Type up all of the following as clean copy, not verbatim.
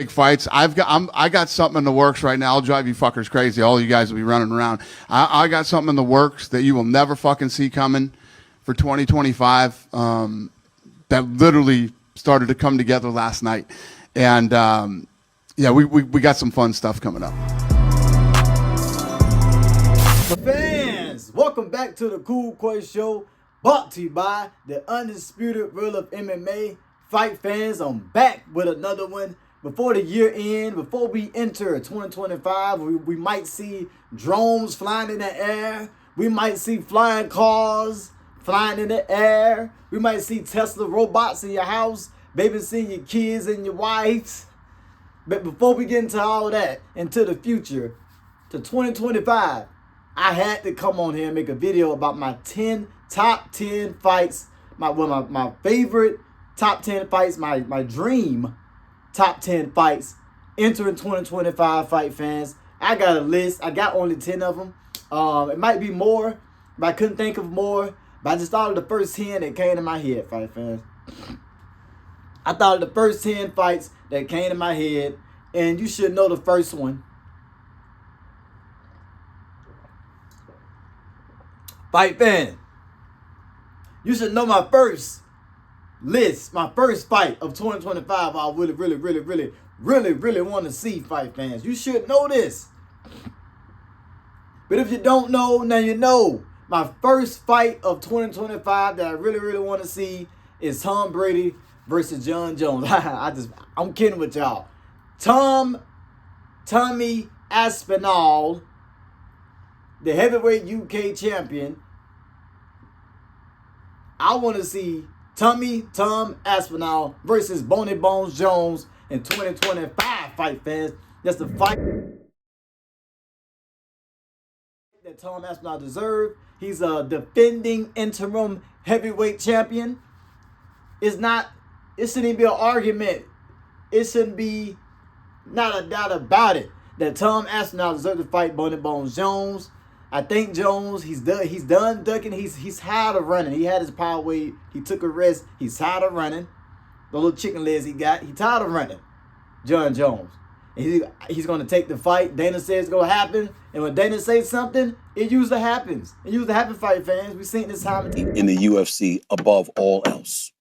big fights. I got something in the works right now. I'll drive you fuckers crazy. All you guys will be running around. I got something in the works that you will never fucking see coming for 2025. That literally started to come together last night, and yeah, we got some fun stuff coming up. Fans, welcome back to the COOLQUAY show, brought to you by the undisputed rule of MMA. Fight fans, I'm back with another one. Before the year end, before we enter 2025, we might see drones flying in the air. We might see flying cars flying in the air. We might see Tesla robots in your house, babysitting your kids and your wives. But before we get into all that, into the future, to 2025, I had to come on here and make a video about my top 10 fights, my favorite top 10 fights, my dream top 10 fights entering 2025, fight fans. I got a list. I got only 10 of them. It might be more, but I couldn't think of more. But I just thought of the first 10 that came to my head, fight fans. I thought of the first 10 fights that came to my head, and you should know the first one. Fight fan, you should know my first list, my first fight of 2025. I really want to see, fight fans. You should know this. But if you don't know, now you know. My first fight of 2025 that I really want to see is Tom Brady versus John Jones. I'm kidding with y'all. Tommy Aspinall, the heavyweight UK champion. I want to see Tom Aspinall versus Bony Bones Jones in 2025, fight fans. That's the fight that Tom Aspinall deserved. He's a defending interim heavyweight champion. It shouldn't even be an argument. It shouldn't be not a doubt about it that Tom Aspinall deserves to fight Bony Bones Jones. I think Jones, he's done ducking. He's tired of running. He had his power weight. He took a rest. He's tired of running. The little chicken legs he got. He's tired of running. John Jones. And he's going to take the fight. Dana says it's going to happen. And when Dana says something, it usually happens. It usually happens, fight fans. We've seen this time in the UFC above all else.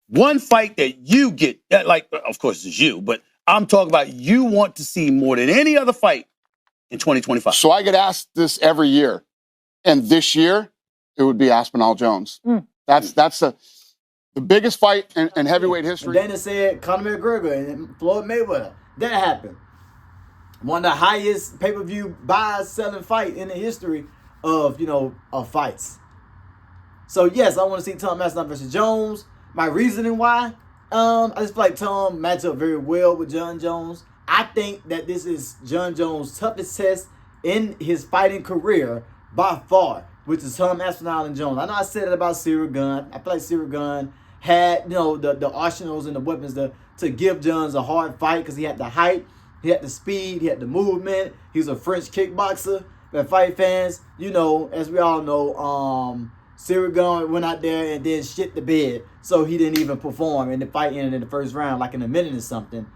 One fight that you get, like, of course it's you, but I'm talking about you want to see more than any other fight in 2025. So I get asked this every year, and this year it would be Aspinall Jones. That's the biggest fight in heavyweight history. Dana said Conor McGregor and Floyd Mayweather. That happened. One of the highest pay-per-view buy-selling fight in the history of fights. So yes, I want to see Tom Aspinall versus Jones. My reasoning why, I just feel like Tom matches up very well with John Jones. I think that this is John Jones' toughest test in his fighting career by far, which is Tom Aspinall and Jones. I know I said it about Cyril Gunn. I feel like Cyril Gunn had the arsenals and the weapons to give Jones a hard fight because he had the height, he had the speed, he had the movement. He's a French kickboxer. But fight fans, as we all know, Cyril Gunn went out there and then shit the bed, so he didn't even perform, and the fight ended in the first round, like in a minute or something.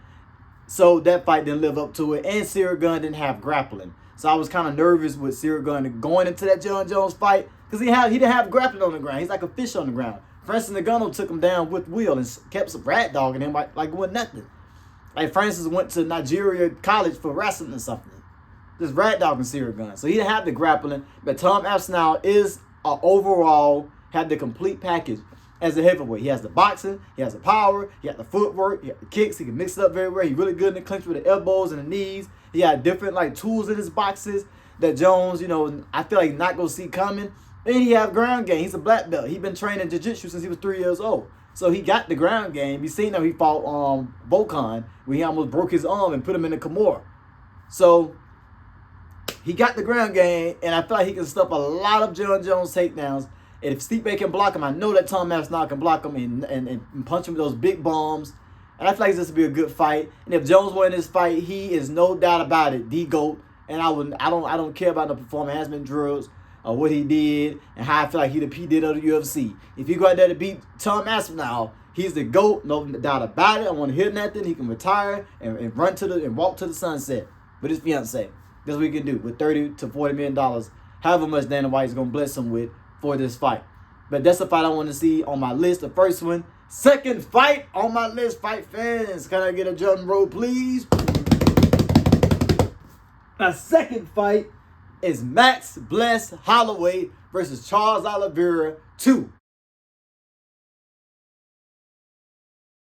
So that fight didn't live up to it, and Cyril Gunn didn't have grappling. So I was kind of nervous with Cyril Gunn going into that John Jones fight because he didn't have grappling on the ground. He's like a fish on the ground. Francis Ngannou took him down with will and kept some rat dogging him like it wasn't nothing. Like Francis went to Nigeria college for wrestling or something. Just rat dogging Cyril Gunn. So he didn't have the grappling, but Tom Aspinall is overall had the complete package as a heavyweight. He has the boxing, he has the power, he has the footwork, he has the kicks, he can mix it up very well. He's really good in the clinch with the elbows and the knees. He got different tools in his boxes that Jones, I feel like not gonna see coming. And he have ground game. He's a black belt. He's been training jiu-jitsu since he was 3 years old. So he got the ground game. You seen him, he fought Volkan when he almost broke his arm and put him in the Kimura. So he got the ground game, and I feel like he can stuff a lot of John Jones takedowns. And if Stipe can block him, I know that Tom Aspinall can block him and punch him with those big bombs. And I feel like this will be a good fight. And if Jones wins this fight, he is no doubt about it, the GOAT. And I don't care about the performance enhancement drills what he did and how I feel like he did of the UFC. If you go out there to beat Tom Aspinall, He's the GOAT, no doubt about it. I want to hear nothing. He can retire and run to and walk to the sunset with his fiance. That's what he can do with $30 to $40 million, however much Dana White is gonna bless him with for this fight. But that's the fight I want to see on my list. The first one. Second fight on my list, fight fans. Can I get a drum roll, please? My second fight is Max Bless Holloway versus Charles Oliveira 2.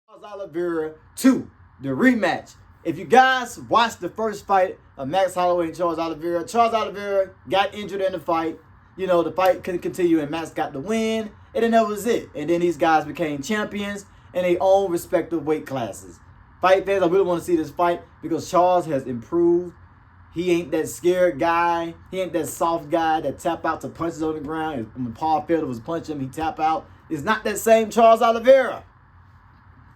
Charles Oliveira 2, the rematch. If you guys watched the first fight of Max Holloway and Charles Oliveira got injured in the fight. You know, the fight couldn't continue and Max got the win. And then that was it. And then these guys became champions in their own respective weight classes. Fight fans, I really want to see this fight because Charles has improved. He ain't that scared guy. He ain't that soft guy that tap out to punches on the ground. When Paul Felder was punching him, he tap out. It's not that same Charles Oliveira.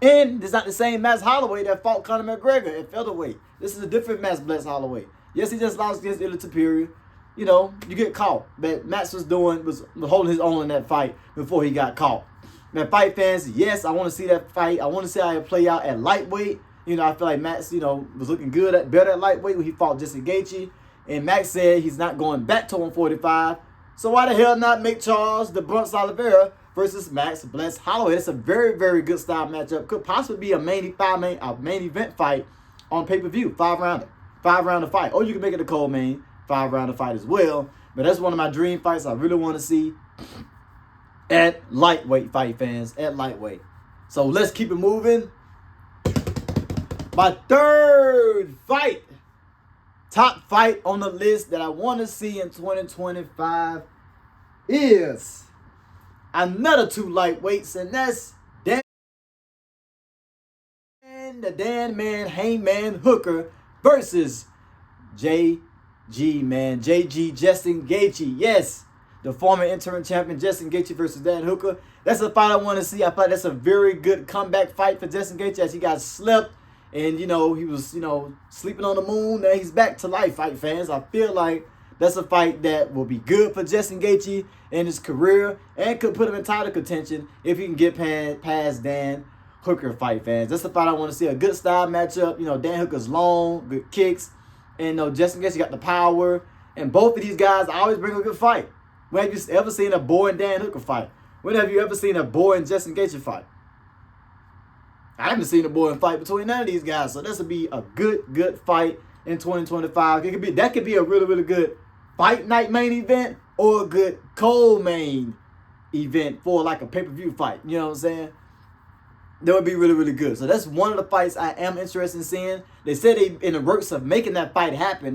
And it's not the same Max Holloway that fought Conor McGregor at featherweight. This is a different Max Bless Holloway. Yes, he just lost against Topuria. You know, you get caught. But Max was holding his own in that fight before he got caught. Now, fight fans, yes, I want to see that fight. I want to see how it play out at lightweight. You know, I feel like Max, was looking better at lightweight when he fought Justin Gaethje. And Max said he's not going back to 145. So why the hell not make Charles the Bronx Oliveira versus Max Bless Holloway? It's a very, very good style matchup. Could possibly be a main event fight on pay-per-view. 5-rounder fight. Or you can make it a co-main 5-rounder fight as well. But that's one of my dream fights I really want to see at lightweight, fight fans. At lightweight. So let's keep it moving. My third fight. Top fight on the list that I want to see in 2025 is another two lightweights, and that's the Dan Man Hangman Hooker versus JG Justin Gaethje. Yes, the former interim champion Justin Gaethje versus Dan Hooker. That's a fight I want to see. I feel like that's a very good comeback fight for Justin Gaethje as he got slept. And, he was, sleeping on the moon. Now he's back to life, fight fans. I feel like that's a fight that will be good for Justin Gaethje in his career and could put him in title contention if he can get past Dan Hooker, fight fans. That's the fight I want to see. A good style matchup. Dan Hooker's long, good kicks. And, Justin Gaethje got the power. And both of these guys always bring a good fight. When have you ever seen a boring Dan Hooker fight? When have you ever seen a boring Justin Gaethje fight? I haven't seen a boring fight between none of these guys, so this will be a good fight in 2025. That could be a really, really good fight night main event or a good co-main event for like a pay-per-view fight. You know what I'm saying? That would be really, really good. So that's one of the fights I am interested in seeing. They said they in the works of making that fight happen.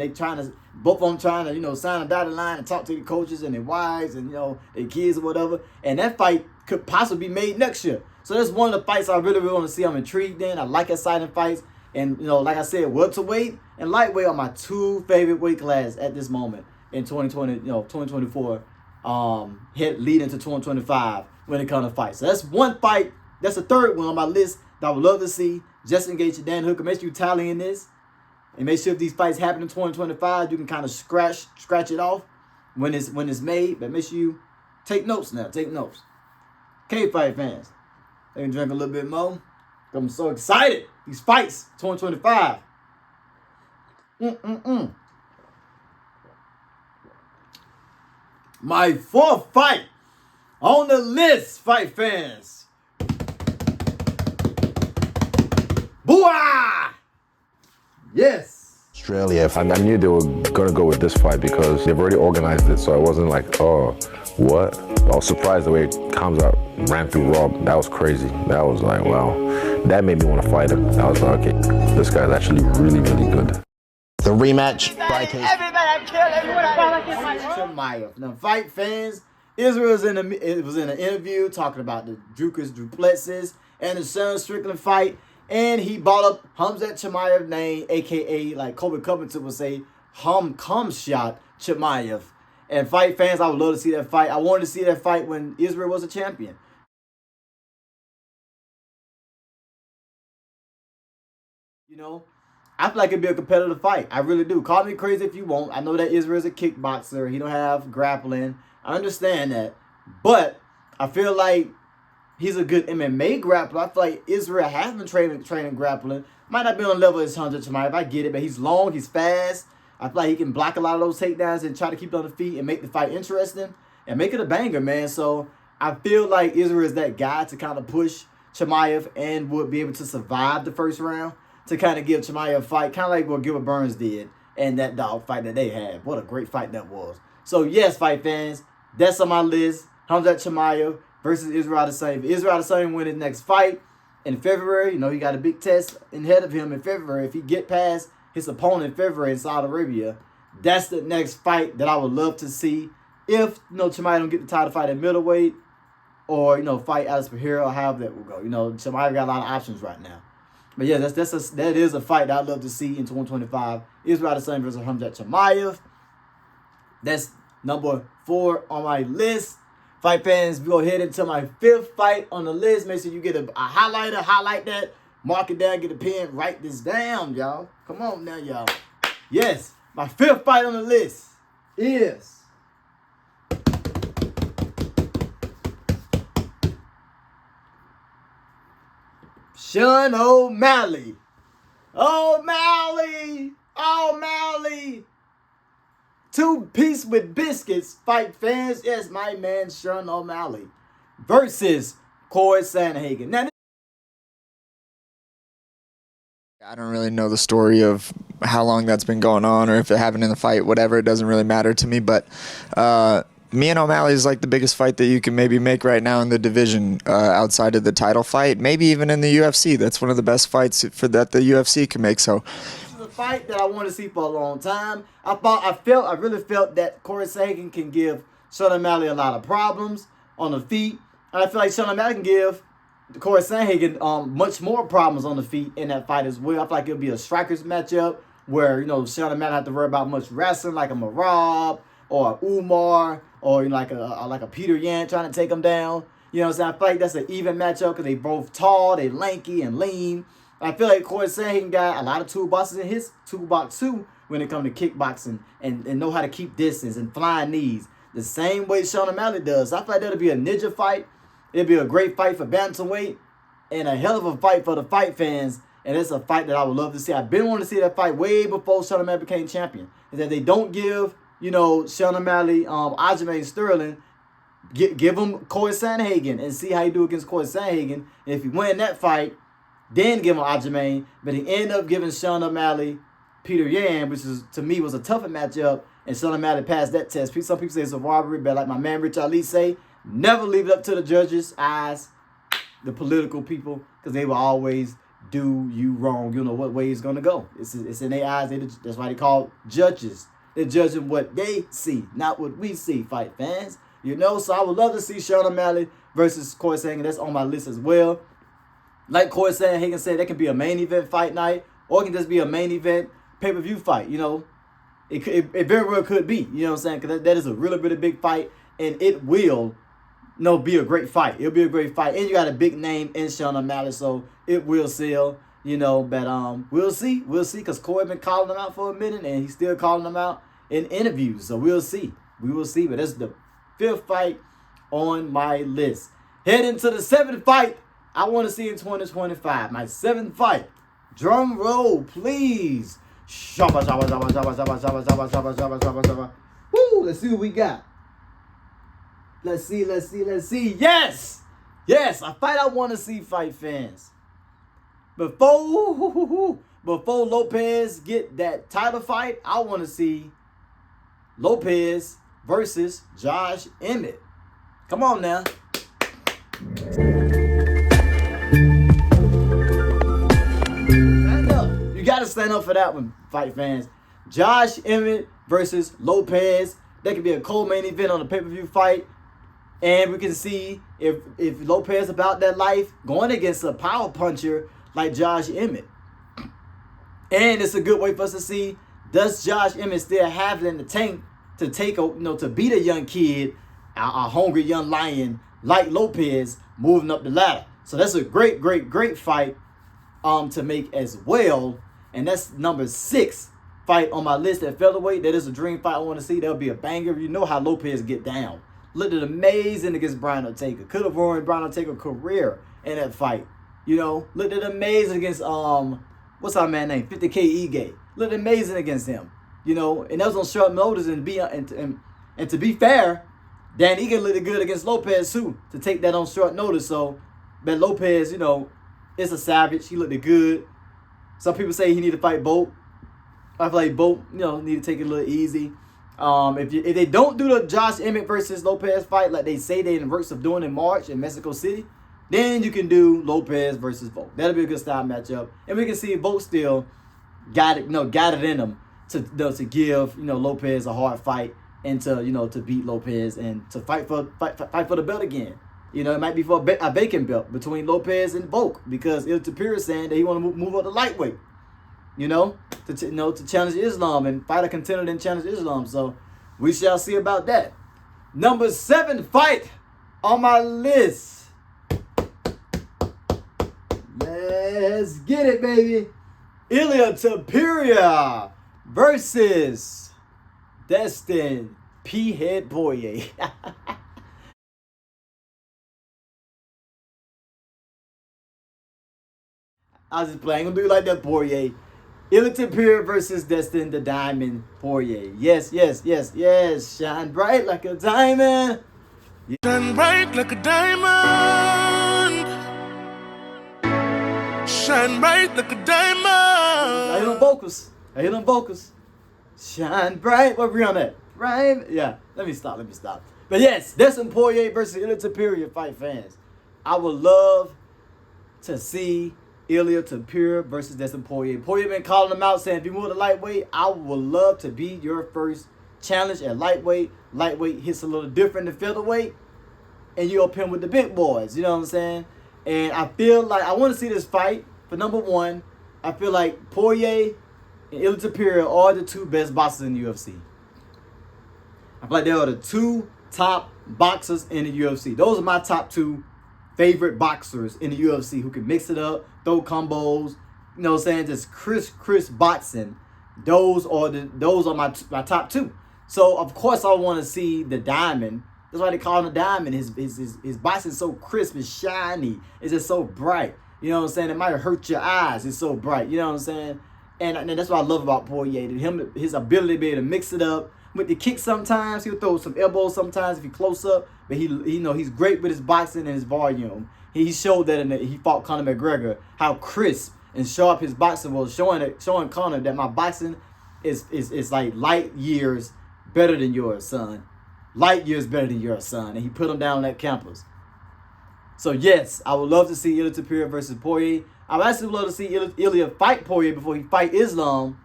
Both of them trying to, sign a dotted line and talk to the coaches and their wives and, their kids or whatever. And that fight could possibly be made next year. So that's one of the fights I really, really want to see. I'm intrigued in. I like exciting fights. And, like I said, welterweight and lightweight are my two favorite weight classes at this moment in 2024, leading to 2025 when it comes to fights. So that's one fight. That's the third one on my list that I would love to see. Justin Gaethje, Dan Hooker. Make sure you tally in this. And make sure if these fights happen in 2025, you can kind of scratch it off when it's made. But make sure you take notes now. Take notes. Okay, fight fans. Let me drink a little bit more. I'm so excited. These fights, 2025. My fourth fight on the list, fight fans. Booah! Yes. Australia. I knew they were gonna go with this fight because they've already organized it, so I wasn't like, oh, what? I was surprised the way Kamzat ran through Rob. That was crazy. That was like, wow. That made me want to fight him. I was like, okay, this guy's actually really, really good. The rematch. Chimaev. Now, fight fans, Israel was in an interview talking about the Dricus Du Plessis and the Sean Strickland fight, and he brought up Khamzat Chimaev's name, a.k.a. like Kobe Covington would say, Khamzat Chimaev. And fight fans, I would love to see that fight. I wanted to see that fight when Israel was a champion. I feel like it'd be a competitive fight. I really do. Call me crazy if you want. I know that Israel's a kickboxer. He don't have grappling. I understand that. But I feel like he's a good MMA grappler. I feel like Israel has been training grappling. Might not be on the level as Hamza Chimaev. I get it, but he's long, he's fast. I feel like he can block a lot of those takedowns and try to keep it on the feet and make the fight interesting and make it a banger, man. So I feel like Israel is that guy to kind of push Chimaev and would be able to survive the first round to kind of give Chimaev a fight, kind of like what Gilbert Burns did and that dog fight that they had. What a great fight that was. So yes, fight fans, that's on my list. Hamza Chimaev versus Israel Adesanya. If Israel Adesanya win his next fight in February, you know, he got a big test ahead of him in February. If he get past his opponent in February in Saudi Arabia, that's the next fight that I would love to see. If, you know, Chimaev don't get the title fight at middleweight or, you know, fight Alex Pereira or however that will go. You know, Chimaev got a lot of options right now. But yeah, that is a fight that I'd love to see in 2025. Israel Adesanya versus Hamza Chimaev. That's number 4 on my list. Fight fans, we go ahead into my 5th fight on the list. Make sure you get a highlighter, highlight that, mark it down, get a pen, write this down, y'all. Come on now, y'all. Yes, my 5th fight on the list is Sean O'Malley. O'Malley. 2-piece with biscuits, fight fans. Yes, my man Sean O'Malley versus Corey Sandhagen. Now, I don't really know the story of how long that's been going on or if it happened in the fight, whatever. It doesn't really matter to me. But me and O'Malley is like the biggest fight that you can maybe make right now in the division outside of the title fight, maybe even in the UFC. That's one of the best fights that the UFC can make. So a fight that I want to see for a long time. I really felt that Corey Sandhagen can give Sean O'Malley a lot of problems on the feet. And I feel like Sean O'Malley can give Corey Sandhagen much more problems on the feet in that fight as well. I feel like it'll be a strikers matchup where, you know, Sean O'Malley have to worry about much wrestling like a Marab or a Umar or, you know, like a Peter Yan trying to take him down. You know what I'm saying? I feel like that's an even matchup because they both tall, they lanky and lean. I feel like Corey Sandhagen got a lot of toolboxes in his toolbox too when it comes to kickboxing and know how to keep distance and flying knees the same way Sean O'Malley does. So I feel like that'll be a ninja fight. It'll be a great fight for bantamweight and a hell of a fight for the fight fans. And it's a fight that I would love to see. I've been wanting to see that fight way before Sean O'Malley became champion. Is that they don't give, you know, Sean O'Malley, Aljamain Sterling, give him Corey Sandhagen and see how he do against Corey Sandhagen. And if he win that fight, then give him Aljamain. But he ended up giving Sean O'Malley Peter Yan, which is, to me, was a tougher matchup. And Sean O'Malley passed that test. Some people say it's a robbery, but like my man Rich Ali say, never leave it up to the judges' eyes, the political people, because they will always do you wrong. You know what way it's going to go. It's in their eyes. That's why they call judges. They're judging what they see, not what we see, fight fans. You know, so I would love to see Sean O'Malley versus Corey Sandhagen. That's on my list as well. Like Corey Sandhagen said, that can be a main event fight night, or it can just be a main event pay-per-view fight. You know, it very well could be. You know what I'm saying? Because that is a really, really big fight, and it will, be a great fight. It'll be a great fight, and you got a big name in Sean O'Malley, so it will sell. You know, but we'll see, because Corey been calling them out for a minute, and he's still calling them out in interviews. So we'll see, but that's the 5th fight on my list. Heading to the 7th fight I want to see in 2025. My 7th fight. Drum roll, please. Shabba, shabba, shabba, shabba, shabba, shabba, shabba, shabba, shabba, shabba, shabba. Woo! Let's see what we got. Let's see. Yes! A fight I want to see, fight fans. Before Lopez get that title fight, I want to see Lopez versus Josh Emmett. Come on now. Stand up. You got to stand up for that one, fight fans. Josh Emmett versus Lopez. That could be a co-main event on a pay-per-view fight. And we can see if Lopez about that life going against a power puncher like Josh Emmett. And it's a good way for us to see, does Josh Emmett still have it in the tank to to beat a young kid, a hungry young lion like Lopez moving up the ladder. So that's a great fight to make as well. And that's number 6 fight on my list at featherweight. That is a dream fight I want to see. That'll be a banger. You know how Lopez get down. looked amazing against Brian Ortega. Could have ruined Brian Ortega's career in that fight. You know, looked amazing against what's our man name? 50K Ige. Looked amazing against him. You know, and that was on short notice. And to be fair, Dan Ige looked good against Lopez too, to take that on short notice. So, but Lopez, you know, is a savage. He looked good. Some people say he need to fight Bolt. I feel like Bolt, you know, need to take it a little easy. If they don't do the Josh Emmett versus Lopez fight like they say they in the works of doing in March in Mexico City, then you can do Lopez versus Bolt. That'll be a good style matchup, and we can see Bolt still got it in him to give Lopez a hard fight and to beat Lopez and to fight for the belt again. You know, it might be for a vacant belt between Lopez and Volk because Il Topuria is saying that he want to move up to lightweight. To challenge Islam and fight a contender then challenge Islam. So we shall see about that. Number 7 fight on my list. Let's get it, baby. Ilia Topuria versus Destin P-Head Poirier. I was just playing. I'm gonna do it like that, Poirier. Ilia Topuria versus Destin the Diamond Poirier. Yes. Shine bright like a diamond. Shine bright like a diamond. Shine bright like a diamond. I hit on vocals. Shine bright. Where we on that? Right? Yeah. Let me stop. But yes, Destin Poirier versus Ilia Topuria, fight fans. I would love to see Ilia Topuria versus Destin Poirier. Poirier been calling him out saying, if you move to lightweight, I would love to be your first challenge at lightweight. Lightweight hits a little different than featherweight, and you up him with the big boys. You know what I'm saying? And I feel like I want to see this fight. For number one, I feel like Poirier and Ilia Topuria are the 2 best boxers in the UFC. I feel like they are the 2 top boxers in the UFC. Those are my top 2 favorite boxers in the UFC who can mix it up, throw combos, you know what I'm saying, just crisp boxing. Those are my top 2. So of course I want to see the Diamond. That's why they call him the Diamond. His boxing is so crisp, it's shiny, it's just so bright. You know what I'm saying? It might hurt your eyes. It's so bright. You know what I'm saying? And that's what I love about Poirier. His ability to be able to mix it up with the kick. Sometimes he'll throw some elbows. Sometimes if he close up, but he's great with his boxing and his volume. He showed that he fought Conor McGregor, how crisp and sharp his boxing was, showing Conor that my boxing is like light years better than yours, son. Light years better than yours, son. And he put him down on that campus. So yes, I would love to see Ilia Topuria versus Poirier. I would actually love to see Ilia fight Poirier before he fight Islam.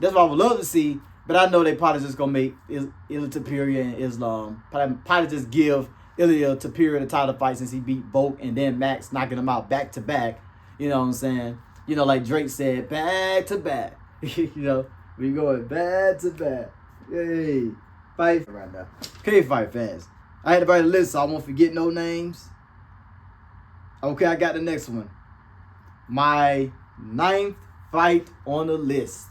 That's what I would love to see. But I know they probably just gonna make Ilia Topuria and Islam probably just give Ilia Topuria the title fight since he beat Volk and then Max, knocking him out back to back. You know what I'm saying? You know, like Drake said, back to back. You know, we going back to back. Yay. Fight right now. Okay, fight fans. I had to write a list so I won't forget no names. Okay, I got the next one. My 9th fight on the list.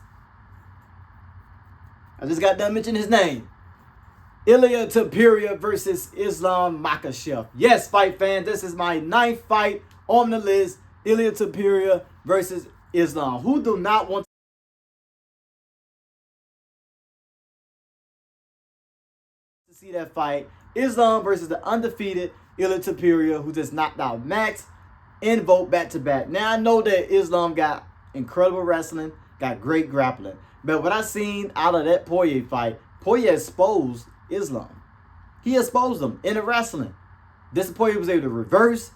I just got done mentioning his name. Ilia Topuria versus Islam Makhachev. Yes, fight fans, this is my 9th fight on the list. Ilia Topuria versus Islam. Who do not want to see that fight? Islam versus the undefeated Ilia Topuria, who just knocked out Max and Volk back to back. Now I know that Islam got incredible wrestling, got great grappling. But what I seen out of that Poirier fight, Poirier exposed Islam. He exposed him in the wrestling. This Poirier was able to reverse,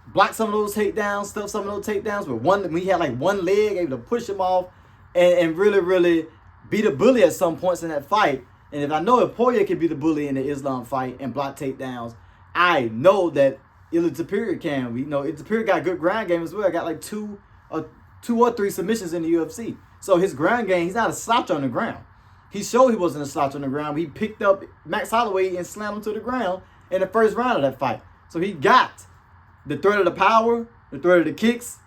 block some of those takedowns, stuff some of those takedowns with one. When he had like one leg, able to push him off and really beat a bully at some points in that fight. And if Poirier can be the bully in the Islam fight and block takedowns, I know that Ilia Topuria can. Ilia Topuria got good ground game as well. Got like two or 3 submissions in the UFC. So his ground game, he's not a slouch on the ground. He showed he wasn't a slouch on the ground. He picked up Max Holloway and slammed him to the ground in the first round of that fight. So he got the threat of the power, the threat of the kicks,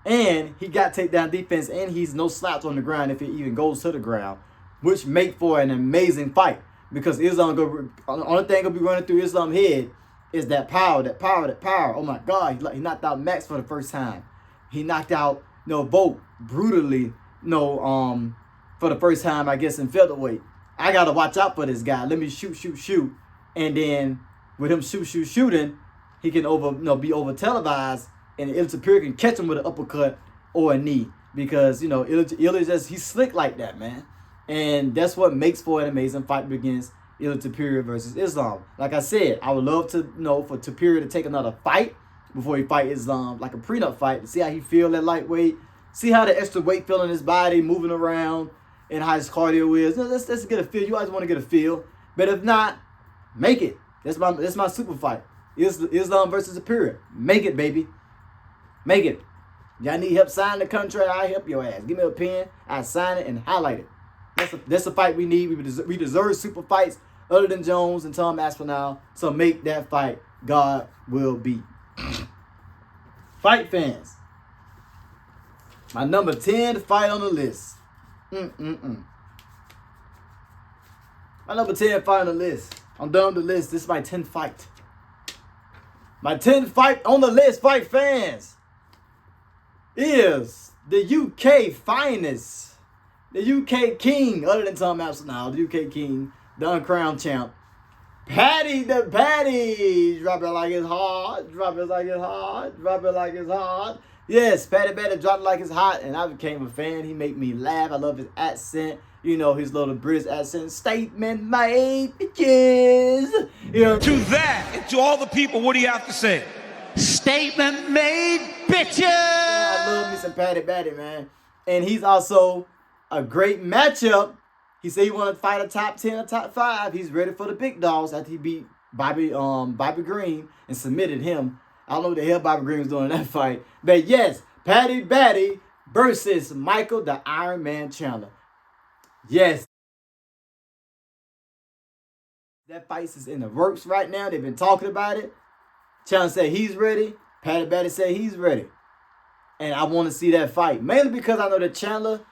and he got takedown defense, and he's no slouch on the ground if he even goes to the ground, which make for an amazing fight. because Islam only thing gonna be running through Islam's head is that power. Oh my God, he knocked out Max for the first time. He knocked out Volk brutally, for the first time, I guess, in featherweight. I gotta watch out for this guy. Let me shoot, and then with him shooting, he can be over televised, and Ilir Topuria can catch him with an uppercut or a knee, because Ilir he's slick like that, man, and that's what makes for an amazing fight against Ilir Topuria versus Islam. Like I said, I would love to for Topuria to take another fight before he fight Islam, like a prenup fight, to see how he feel at lightweight, see how the extra weight feel in his body, moving around, and how his cardio is. Let's get a feel. You always want to get a feel, but if not, make it. That's my super fight. Islam versus Topuria. Make it, baby. Make it. Y'all need help signing the contract? I help your ass. Give me a pen. I sign it and highlight it. That's a fight we need. We deserve super fights other than Jones and Tom Aspinall. So make that fight. God will be. Fight fans. My number 10 fight on the list. My number 10 fight on the list. I'm done with the list. This is my 10th fight. My 10th fight on the list, fight fans, is the UK finest, the UK king, other than Tom Aspinall, the UK king, the uncrowned champ, Paddy the Paddy. Drop it like it's hot. Drop it like it's hot. Drop it like it's hot. Yes, Paddy Paddy dropped it like it's hot, and I became a fan. He made me laugh. I love his accent. His little British accent. Statement made, bitches. To that, and to all the people, what do you have to say? Statement made, bitches. I love me some Paddy Paddy, man. And he's also a great matchup. He said he wanted to fight a top 10 or top 5. He's ready for the big dogs after he beat Bobby Green and submitted him. I don't know what the hell Bobby Green was doing in that fight. But yes, Paddy Paddy versus Michael the Iron Man Chanler. Yes. That fight is in the works right now. They've been talking about it. Chanler said he's ready. Paddy Paddy said he's ready. And I want to see that fight. Mainly because I know that Chanler,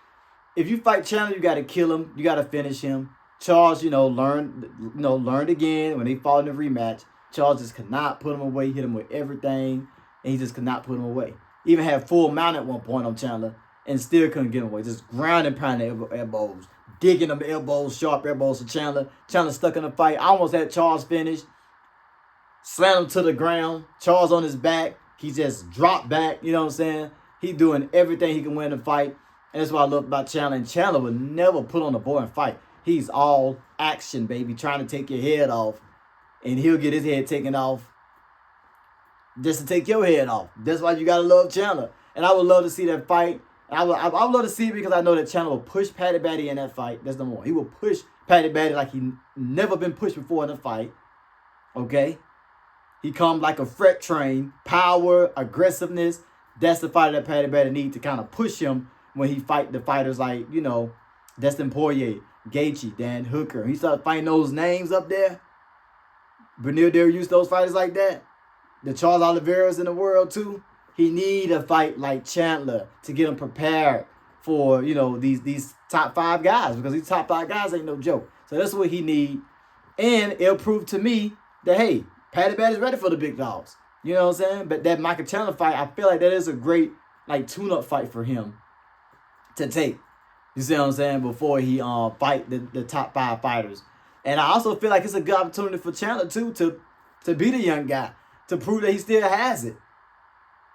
if you fight Chanler, you got to kill him. You got to finish him. Charles, learned again when they fought in the rematch. Charles just could not put him away. Hit him with everything. And he just could not put him away. Even had full mount at one point on Chanler. And still couldn't get him away. Just grounding, pounding elbows. Digging them elbows, sharp elbows to Chanler. Chanler stuck in the fight. I almost had Charles finished. Slammed him to the ground. Charles on his back. He just dropped back. You know what I'm saying? He doing everything he can win the fight. And that's what I love about Chanler. And Chanler would never put on a boring fight. He's all action, baby. Trying to take your head off. And he'll get his head taken off just to take your head off. That's why you got to love Chanler. And I would love to see that fight. I would love to see it because I know that Chanler will push Paddy Paddy in that fight. That's number one. He will push Paddy Paddy like he never been pushed before in a fight. Okay? He comes like a freight train. Power, aggressiveness. That's the fighter that Paddy Paddy needs to kind of push him when he fight the fighters like, Dustin Poirier, Gaethje, Dan Hooker. He started fighting those names up there. Beneil Dariush, those fighters like that. The Charles Oliveira's in the world too. He need a fight like Chanler to get him prepared for, these top 5 guys. Because these top 5 guys ain't no joke. So that's what he need. And it'll prove to me that, hey, Paddy Paddy's ready for the big dogs. You know what I'm saying? But that Michael Chanler fight, I feel like that is a great, tune-up fight for him to take. You see what I'm saying? Before he fight the top 5 fighters. And I also feel like it's a good opportunity for Chanler, too, to be the young guy. To prove that he still has it.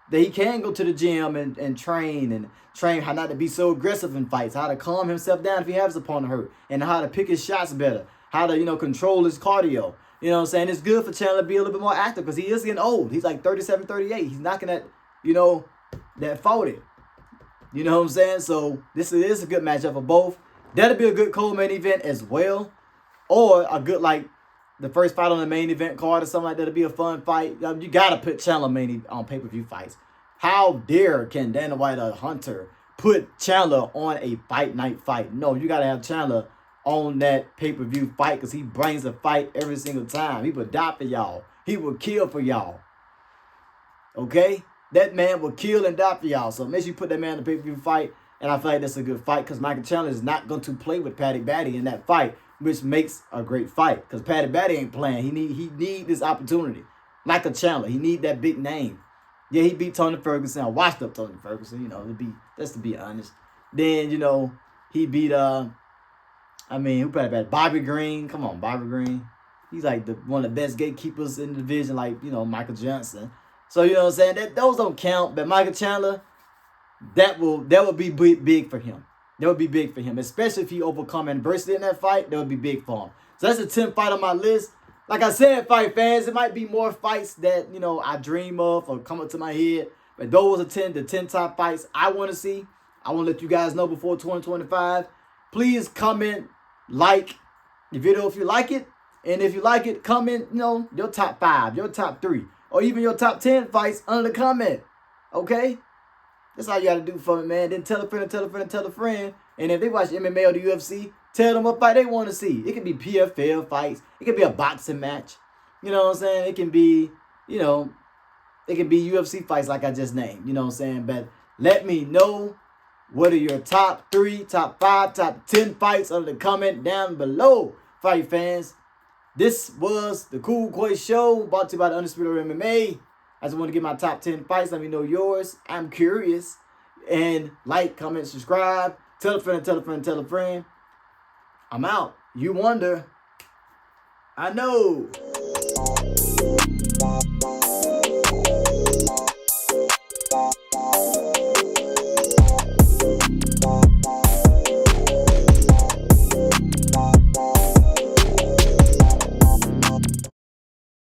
That he can go to the gym and train how not to be so aggressive in fights, how to calm himself down if he has his opponent hurt, and how to pick his shots better, how to, control his cardio. You know what I'm saying? It's good for Chanler to be a little bit more active because he is getting old. He's like 37, 38. He's knocking at, that 40. You know what I'm saying? So this is a good matchup for both. That'll be a good co-main event as well. Or a good, the first fight on the main event card or something like that. It'll be a fun fight. You got to put Chanler on pay-per-view fights. How dare can Dana White or Hunter put Chanler on a fight night fight? No, you got to have Chanler on that pay-per-view fight because he brings a fight every single time. He will die for y'all. He will kill for y'all. Okay? That man will kill and die for y'all. So make sure you put that man in the pay-per-view fight. And I feel like that's a good fight because Michael Chandler is not going to play with Paddy Baddy in that fight, which makes a great fight because Paddy Baddy ain't playing. He need this opportunity. Michael Chandler, he need that big name. Yeah, he beat Tony Ferguson. I watched up Tony Ferguson, you know, to be honest. Then, you know, he beat who Paddy Baddy? Bobby Green. Come on, Bobby Green. He's like one of the best gatekeepers in the division, like, you know, Michael Johnson. So, you know what I'm saying? Those don't count. But Michael Chandler, that will be big for him. That would be big for him, especially if he overcome adversity in that fight. That would be big for him. So that's the 10th fight on my list. Like I said, fight fans, it might be more fights that, you know, I dream of or come up to my head. But those are the 10 top fights I want to see. I want to let you guys know before 2025. Please comment, like the video if you like it. And if you like it, comment, you know, your top 5, your top 3, or even your top 10 fights under the comment. Okay? That's all you got to do for me, man. Then tell a friend, tell a friend, tell a friend. And if they watch MMA or the UFC, tell them what fight they want to see. It can be PFL fights. It can be a boxing match. You know what I'm saying? It can be, you know, it can be UFC fights like I just named. You know what I'm saying? But let me know what are your top 3, top 5, top 10 fights under the comment down below, fight fans. This was the COOLQUAY Show, brought to you by the Undisputed MMA. I just want to get my top 10 fights. Let me know yours. I'm curious. And like, comment, subscribe. Tell a friend, tell a friend, tell a friend. I'm out. You wonder. I know.